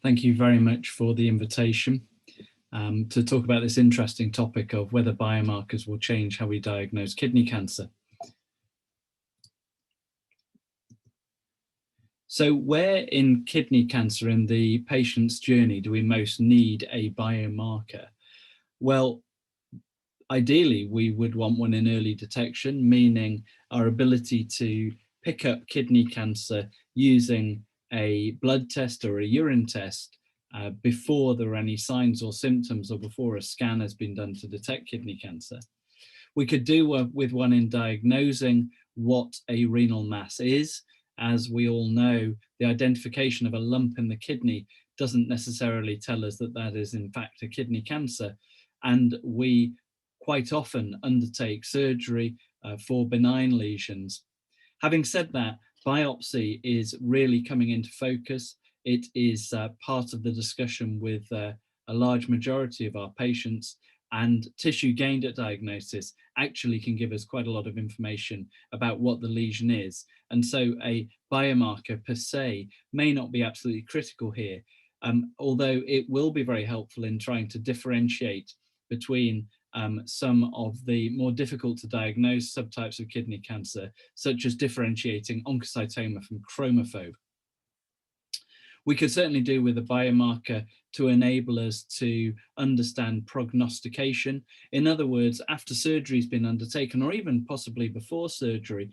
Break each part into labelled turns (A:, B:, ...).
A: Thank you very much for the invitation to talk about this interesting topic of whether biomarkers will change how we diagnose kidney cancer. So where in kidney cancer in the patient's journey do we most need a biomarker? Well, ideally, we would want one in early detection, meaning our ability to pick up kidney cancer using a blood test or a urine test before there are any signs or symptoms or before a scan has been done to detect kidney cancer. We could do with one in diagnosing what a renal mass is. As we all know, the identification of a lump in the kidney doesn't necessarily tell us that that is in fact a kidney cancer. And we quite often undertake surgery for benign lesions. Having said that, biopsy is really coming into focus. It is part of the discussion with a large majority of our patients, and tissue gained at diagnosis actually can give us quite a lot of information about what the lesion is. And so a biomarker per se may not be absolutely critical here, although it will be very helpful in trying to differentiate between some of the more difficult to diagnose subtypes of kidney cancer, such as differentiating oncocytoma from chromophobe. We could certainly do with a biomarker to enable us to understand prognostication. In other words, after surgery has been undertaken, or even possibly before surgery,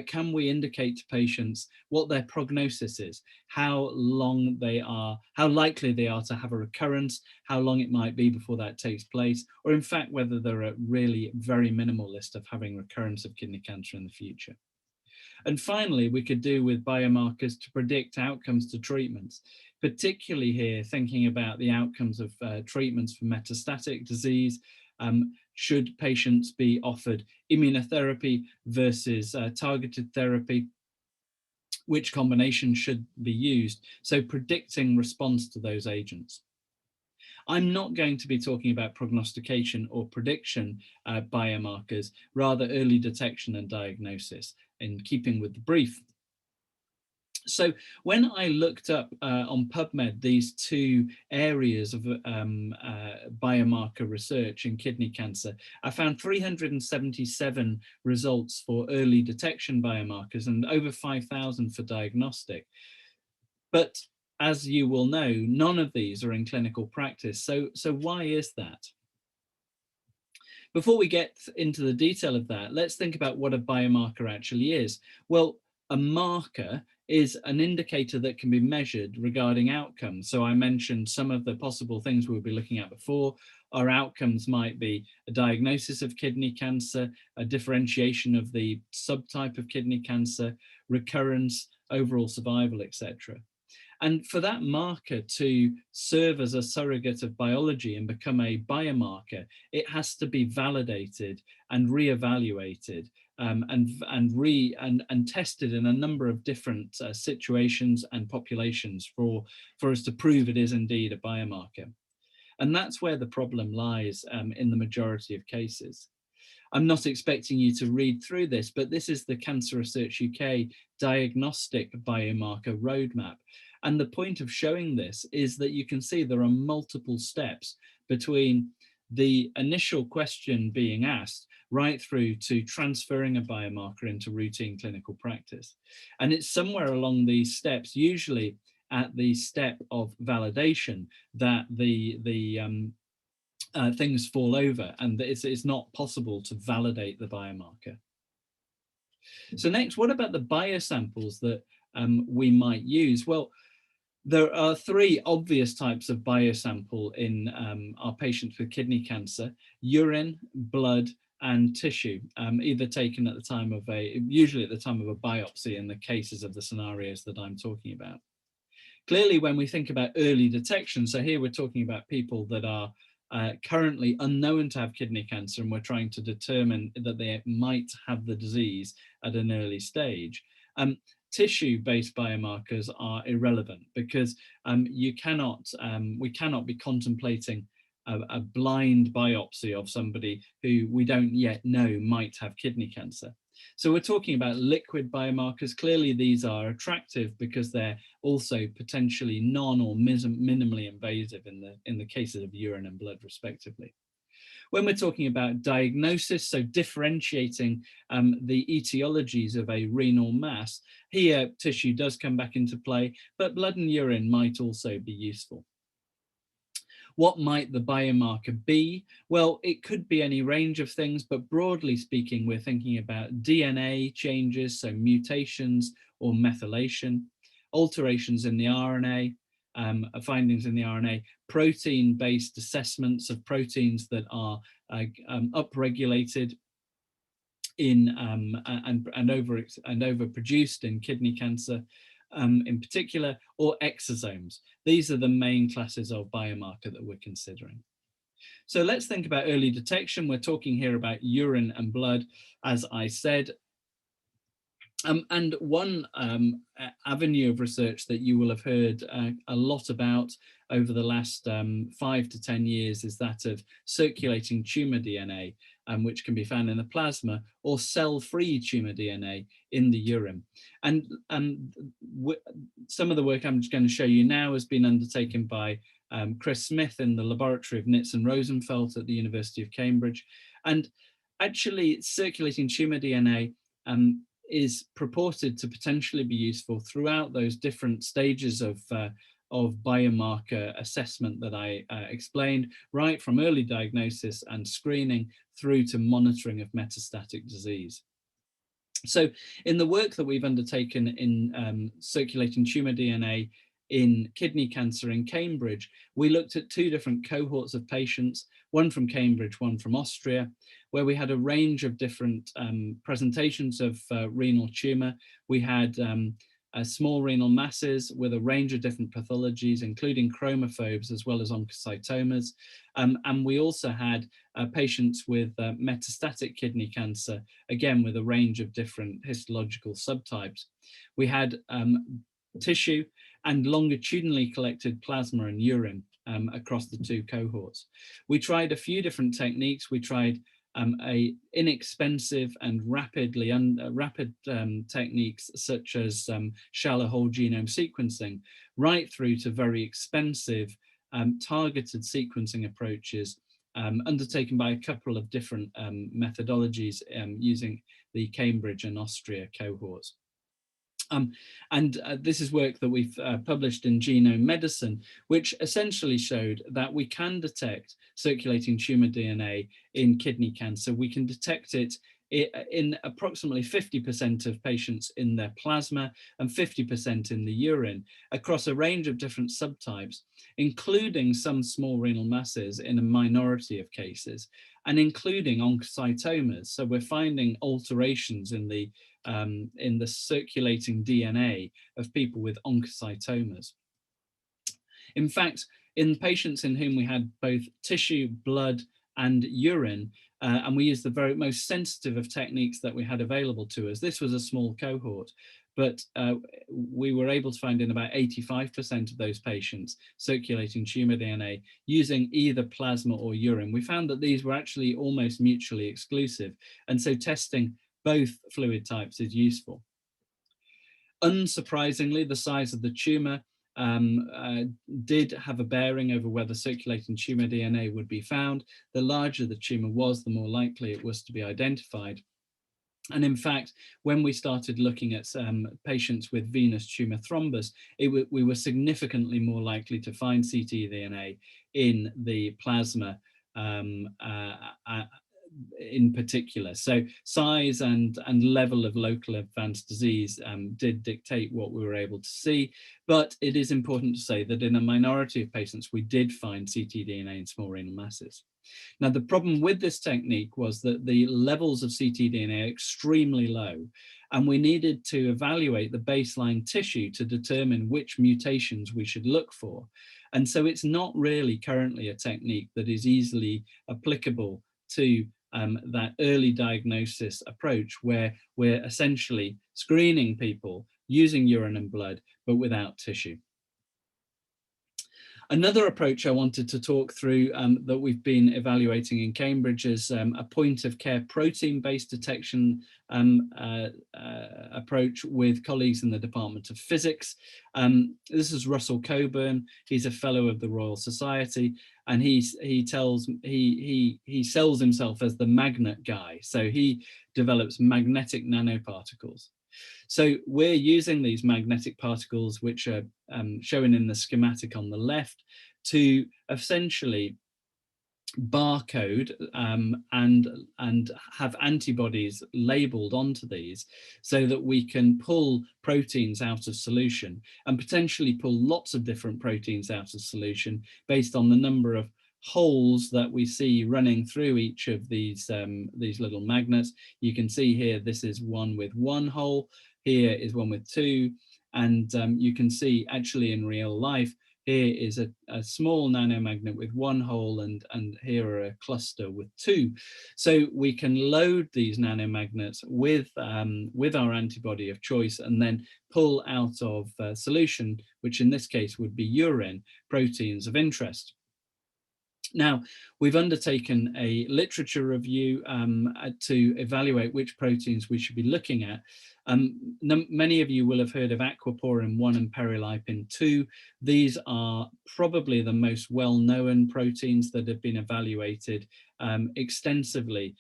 A: can we indicate to patients what their prognosis is, how likely they are to have a recurrence, how long it might be before that takes place, or in fact, whether they're at really very minimal risk of having recurrence of kidney cancer in the future. And finally, we could do with biomarkers to predict outcomes to treatments, particularly here thinking about the outcomes of treatments for metastatic disease. Should patients be offered immunotherapy versus targeted therapy? Which combination should be used? So predicting response to those agents. I'm not going to be talking about prognostication or prediction biomarkers, rather early detection and diagnosis, in keeping with the brief. So when I looked up on PubMed these two areas of biomarker research in kidney cancer, I found 377 results for early detection biomarkers and over 5,000 for diagnostic. But as you will know, none of these are in clinical practice. So why is that? Before we get into the detail of that, let's think about what a biomarker actually is. Well, a marker is an indicator that can be measured regarding outcomes. So I mentioned some of the possible things we'll be looking at before. Our outcomes might be a diagnosis of kidney cancer, a differentiation of the subtype of kidney cancer, recurrence, overall survival, etc. And for that marker to serve as a surrogate of biology and become a biomarker, it has to be validated and reevaluated and tested in a number of different situations and populations for us to prove it is indeed a biomarker. And that's where the problem lies in the majority of cases. I'm not expecting you to read through this, but this is the Cancer Research UK diagnostic biomarker roadmap. And the point of showing this is that you can see there are multiple steps between the initial question being asked right through to transferring a biomarker into routine clinical practice. And it's somewhere along these steps, usually at the step of validation, that things fall over and it's not possible to validate the biomarker. So next, what about the biosamples that we might use? Well, there are three obvious types of biosample in our patients with kidney cancer: urine, blood, and tissue, either taken at the time of usually at the time of a biopsy in the cases of the scenarios that I'm talking about. Clearly, when we think about early detection, so here we're talking about people that are currently unknown to have kidney cancer, and we're trying to determine that they might have the disease at an early stage. Tissue-based biomarkers are irrelevant because we cannot be contemplating a blind biopsy of somebody who we don't yet know might have kidney cancer. So we're talking about liquid biomarkers. Clearly, these are attractive because they're also potentially non or minimally invasive in the cases of urine and blood, respectively. When we're talking about diagnosis, so differentiating the etiologies of a renal mass, here tissue does come back into play, but blood and urine might also be useful. What might the biomarker be? Well, it could be any range of things, but broadly speaking, we're thinking about DNA changes, so mutations or methylation, alterations in the RNA, findings in the RNA, protein-based assessments of proteins that are upregulated in and overproduced in kidney cancer, in particular, or exosomes. These are the main classes of biomarker that we're considering. So let's think about early detection. We're talking here about urine and blood, as I said. And one avenue of research that you will have heard a lot about over the last 5 to 10 years is that of circulating tumor DNA, which can be found in the plasma, or cell-free tumor DNA in the urine. And some of the work I'm just going to show you now has been undertaken by Chris Smith in the laboratory of Nitz and Rosenfeld at the University of Cambridge. And actually, circulating tumor DNA is purported to potentially be useful throughout those different stages of biomarker assessment that I explained, right from early diagnosis and screening through to monitoring of metastatic disease. So in the work that we've undertaken in circulating tumor DNA in kidney cancer in Cambridge, we looked at 2 different cohorts of patients, one from Cambridge, one from Austria, where we had a range of different presentations of renal tumor. We had small renal masses with a range of different pathologies, including chromophobes as well as oncocytomas. And we also had patients with metastatic kidney cancer, again, with a range of different histological subtypes. We had tissue and longitudinally collected plasma and urine across the 2 cohorts. We tried a few different techniques. We tried inexpensive and rapid techniques such as shallow whole genome sequencing, right through to very expensive targeted sequencing approaches undertaken by a couple of different methodologies using the Cambridge and Austria cohorts. This is work that we've published in Genome Medicine, which essentially showed that we can detect circulating tumor DNA in kidney cancer. We can detect it in approximately 50% of patients in their plasma and 50% in the urine across a range of different subtypes, including some small renal masses in a minority of cases, and including oncocytomas. So we're finding alterations in the circulating DNA of people with oncocytomas. In fact, in patients in whom we had both tissue, blood, and urine, and we used the very most sensitive of techniques that we had available to us. This was a small cohort, but we were able to find in about 85% of those patients circulating tumor DNA using either plasma or urine. We found that these were actually almost mutually exclusive, and so testing both fluid types is useful. Unsurprisingly, the size of the tumor did have a bearing over whether circulating tumor DNA would be found. The larger the tumor was, the more likely it was to be identified. And in fact, when we started looking at patients with venous tumor thrombus, we were significantly more likely to find ctDNA in the plasma in particular. So size and level of local advanced disease did dictate what we were able to see, but it is important to say that in a minority of patients, we did find ctDNA in small renal masses. Now, the problem with this technique was that the levels of ctDNA are extremely low, and we needed to evaluate the baseline tissue to determine which mutations we should look for. And so it's not really currently a technique that is easily applicable to that early diagnosis approach, where we're essentially screening people using urine and blood, but without tissue. Another approach I wanted to talk through that we've been evaluating in Cambridge is a point of care protein-based detection approach with colleagues in the Department of Physics. This is Russell Coburn. He's a fellow of the Royal Society, and he sells himself as the magnet guy. So he develops magnetic nanoparticles. So we're using these magnetic particles, which are shown in the schematic on the left, to essentially barcode and have antibodies labeled onto these so that we can pull proteins out of solution and potentially pull lots of different proteins out of solution based on the number of holes that we see running through each of these little magnets. You can see here, this is one with one hole, here is one with two, and you can see actually in real life, here is a small nanomagnet with one hole, and here are a cluster with two. So we can load these nanomagnets with our antibody of choice and then pull out of solution, which in this case would be urine, proteins of interest. Now, we've undertaken a literature review to evaluate which proteins we should be looking at. Many of you will have heard of aquaporin 1 and perilipin 2. These are probably the most well-known proteins that have been evaluated extensively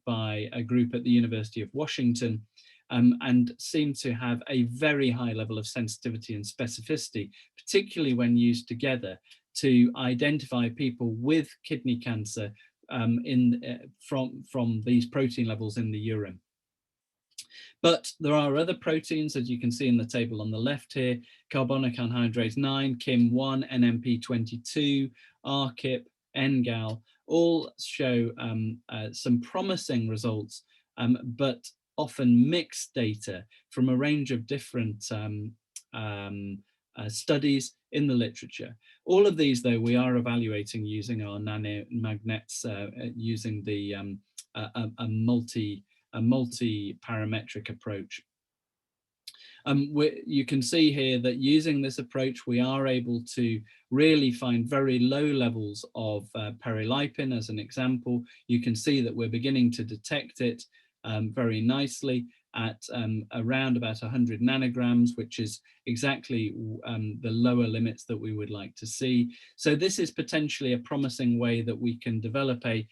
A: by a group at the University of Washington. And seem to have a very high level of sensitivity and specificity, particularly when used together to identify people with kidney cancer from these protein levels in the urine. But there are other proteins, as you can see in the table on the left here: carbonic anhydrase 9, KIM1, NMP22, RKIP, NGAL, all show some promising results, but often mixed data from a range of different studies in the literature. All of these, though, we are evaluating using our nanomagnets, using the a multi-parametric approach. You can see here that using this approach, we are able to really find very low levels of perilipin as an example. You can see that we're beginning to detect it very nicely at around about 100 nanograms, which is exactly the lower limits that we would like to see. So this is potentially a promising way that we can develop a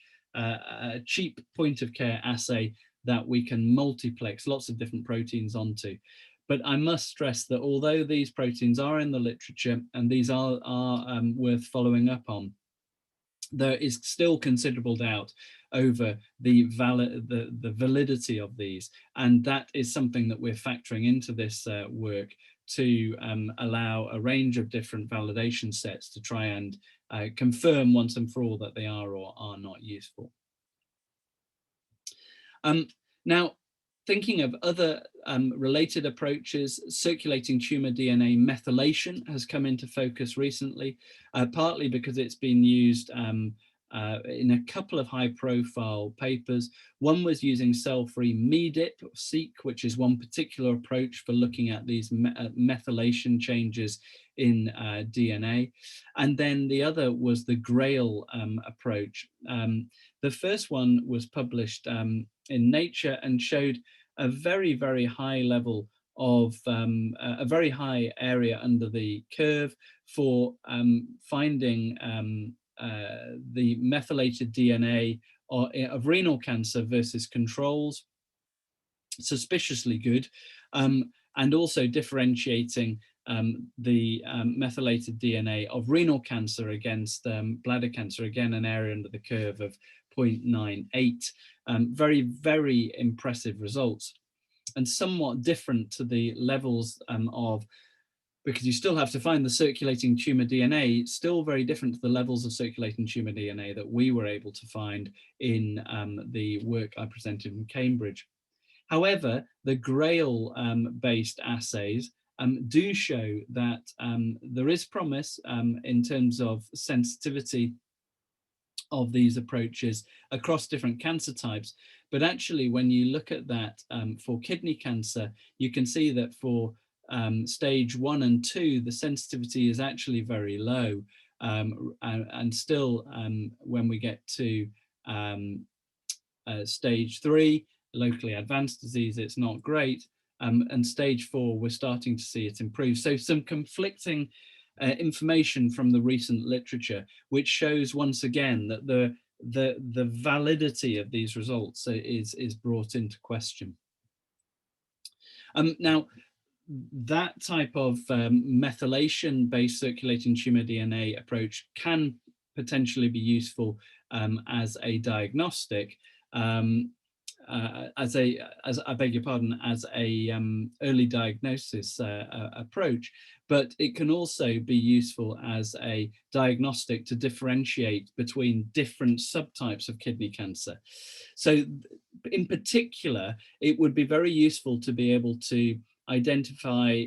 A: cheap point of care assay that we can multiplex lots of different proteins onto. But I must stress that although these proteins are in the literature and these are worth following up on, there is still considerable doubt over the validity of these, and that is something that we're factoring into this work to allow a range of different validation sets to try and confirm once and for all that they are or are not useful. Now, thinking of other related approaches, circulating tumor DNA methylation has come into focus recently, partly because it's been used in a couple of high-profile papers. One was using cell-free MEDIP, or seq, which is one particular approach for looking at these methylation changes in DNA. And then the other was the GRAIL approach. The first one was published in Nature and showed a very, very high level of a very high area under the curve for finding the methylated DNA of renal cancer versus controls, suspiciously good, and also differentiating the methylated DNA of renal cancer against bladder cancer, again an area under the curve of 0.98. Very, very impressive results, and somewhat different to the levels because you still have to find the circulating tumor DNA, still very different to the levels of circulating tumor DNA that we were able to find in the work I presented in Cambridge. However, the GRAIL based assays do show that there is promise in terms of sensitivity of these approaches across different cancer types. But actually, when you look at that for kidney cancer, you can see that for stage 1 and 2, the sensitivity is actually very low. And still, when we get to stage 3, locally advanced disease, it's not great. And stage 4, we're starting to see it improve. So some conflicting information from the recent literature, which shows once again that the validity of these results is brought into question. Now, that type of methylation-based circulating tumor DNA approach can potentially be useful as a diagnostic, as I beg your pardon, as a early diagnosis approach, but it can also be useful as a diagnostic to differentiate between different subtypes of kidney cancer. So in particular, it would be very useful to be able to identify,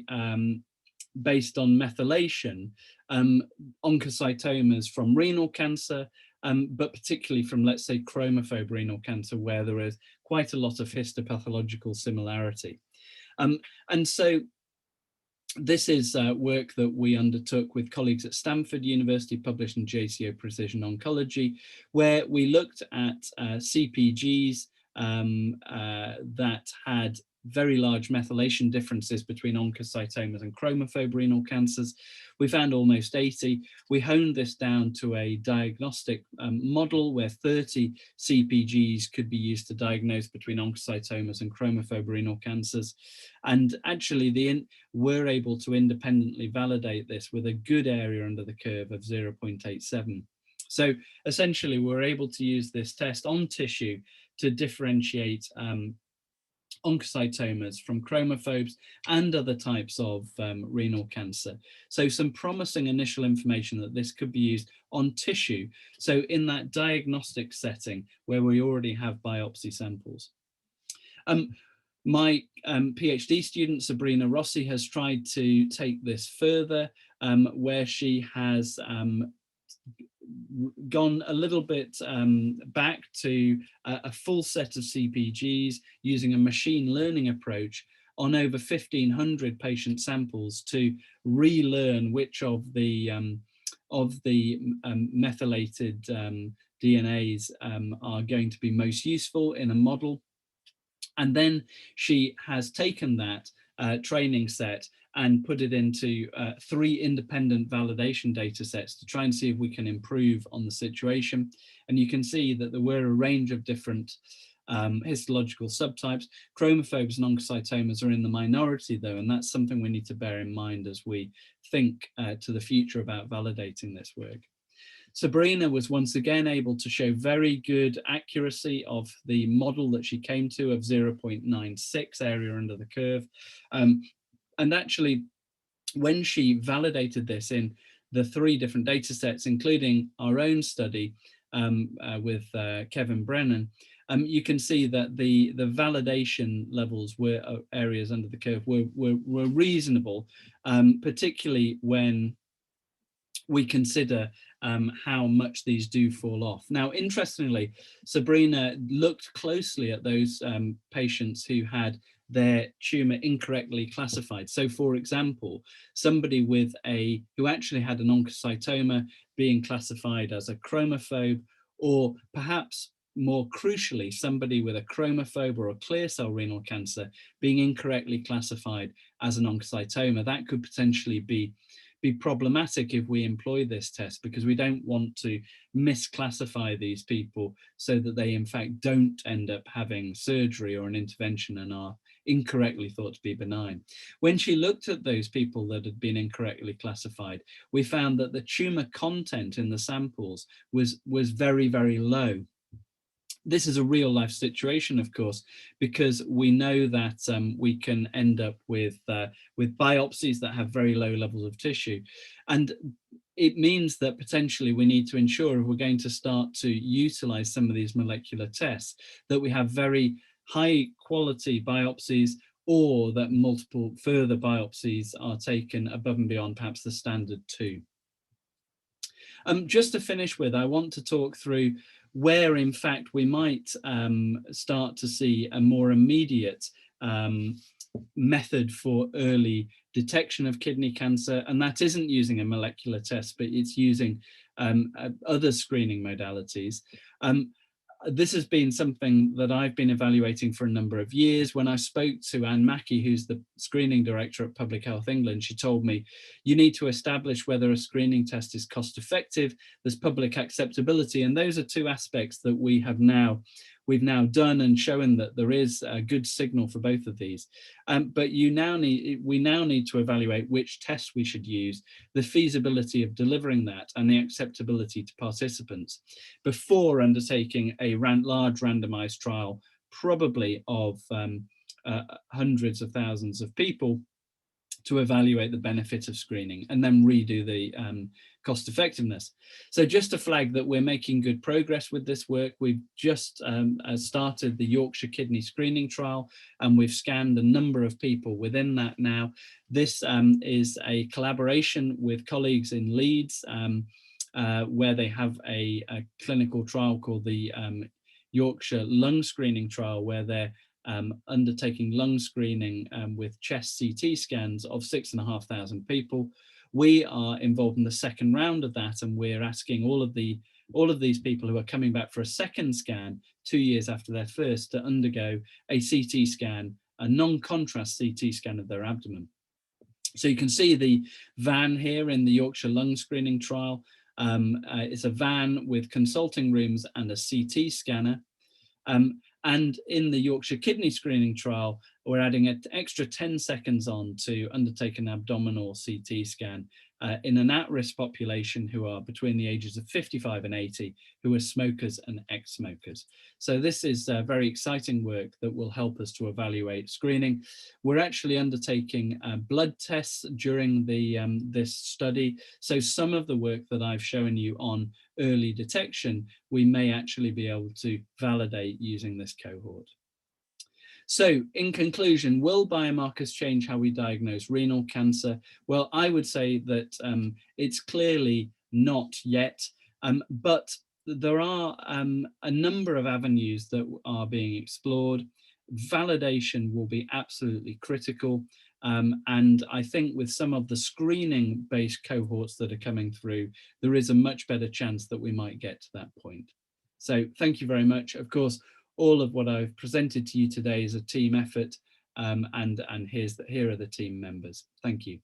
A: based on methylation, oncocytomas from renal cancer, but particularly from, let's say, chromophobe renal cancer, where there is quite a lot of histopathological similarity. And so this is work that we undertook with colleagues at Stanford University, published in JCO Precision Oncology, where we looked at CPGs that had very large methylation differences between oncocytomas and chromophobe renal cancers. We found almost 80. We honed this down to a diagnostic model where 30 CPGs could be used to diagnose between oncocytomas and chromophobe renal cancers. And actually, we're able to independently validate this with a good area under the curve of 0.87. So essentially, we're able to use this test on tissue to differentiate oncocytomas from chromophobes and other types of renal cancer. So some promising initial information that this could be used on tissue, so in that diagnostic setting where we already have biopsy samples. My PhD student, Sabrina Rossi, has tried to take this further, where she has gone a little bit back to a full set of CPGs using a machine learning approach on over 1,500 patient samples to relearn which of the methylated DNAs are going to be most useful in a model. And then she has taken that training set and put it into 3 independent validation data sets to try and see if we can improve on the situation. And you can see that there were a range of different histological subtypes. Chromophobes and oncocytomas are in the minority though, and that's something we need to bear in mind as we think to the future about validating this work. Sabrina was once again able to show very good accuracy of the model that she came to of 0.96 area under the curve. And actually, when she validated this in the 3 different data sets, including our own study with Kevin Brennan, you can see that the validation levels were areas under the curve were reasonable, particularly when we consider how much these do fall off. Now, interestingly, Sabrina looked closely at those patients who had their tumor incorrectly classified. So, for example, somebody who actually had an oncocytoma being classified as a chromophobe, or perhaps more crucially, somebody with a chromophobe or a clear cell renal cancer being incorrectly classified as an oncocytoma. That could potentially be problematic if we employ this test, because we don't want to misclassify these people so that they in fact don't end up having surgery or an intervention and are incorrectly thought to be benign. When she looked at those people that had been incorrectly classified, we found that the tumor content in the samples was very, very low. This is a real life situation, of course, because we know that we can end up with biopsies that have very low levels of tissue. And it means that potentially we need to ensure, if we're going to start to utilize some of these molecular tests, that we have very high quality biopsies, or that multiple further biopsies are taken above and beyond perhaps the standard 2. Just to finish with, I want to talk through where in fact we might start to see a more immediate method for early detection of kidney cancer, and that isn't using a molecular test, but it's using other screening modalities. This has been something that I've been evaluating for a number of years. When I spoke to Anne Mackey, who's the screening director at Public Health England, she told me, you need to establish whether a screening test is cost effective, there's public acceptability, and those are two aspects that we've now done and shown that there is a good signal for both of these. But we now need to evaluate which tests we should use, the feasibility of delivering that, and the acceptability to participants before undertaking a large randomized trial, probably of hundreds of thousands of people, to evaluate the benefit of screening and then redo the cost effectiveness. So just to flag that we're making good progress with this work. We've just started the Yorkshire kidney screening trial, and we've scanned a number of people within that now. This is a collaboration with colleagues in Leeds, where they have a clinical trial called the Yorkshire lung screening trial, where they're undertaking lung screening with chest CT scans of 6,500 people. We are involved in the second round of that, and we're asking all of these people who are coming back for a second scan 2 years after their first to undergo a CT scan, a non-contrast CT scan of their abdomen. So you can see the van here in the Yorkshire lung screening trial. It's a van with consulting rooms and a CT scanner. And in the Yorkshire kidney screening trial, we're adding an extra 10 seconds on to undertake an abdominal CT scan in an at-risk population who are between the ages of 55 and 80, who are smokers and ex-smokers. So this is very exciting work that will help us to evaluate screening. We're actually undertaking blood tests during this study. So some of the work that I've shown you on early detection, we may actually be able to validate using this cohort. So in conclusion, will biomarkers change how we diagnose renal cancer? Well, I would say that it's clearly not yet, but there are a number of avenues that are being explored. Validation will be absolutely critical. And I think with some of the screening-based cohorts that are coming through, there is a much better chance that we might get to that point. So thank you very much. Of course, all of what I've presented to you today is a team effort, and here are the team members. Thank you.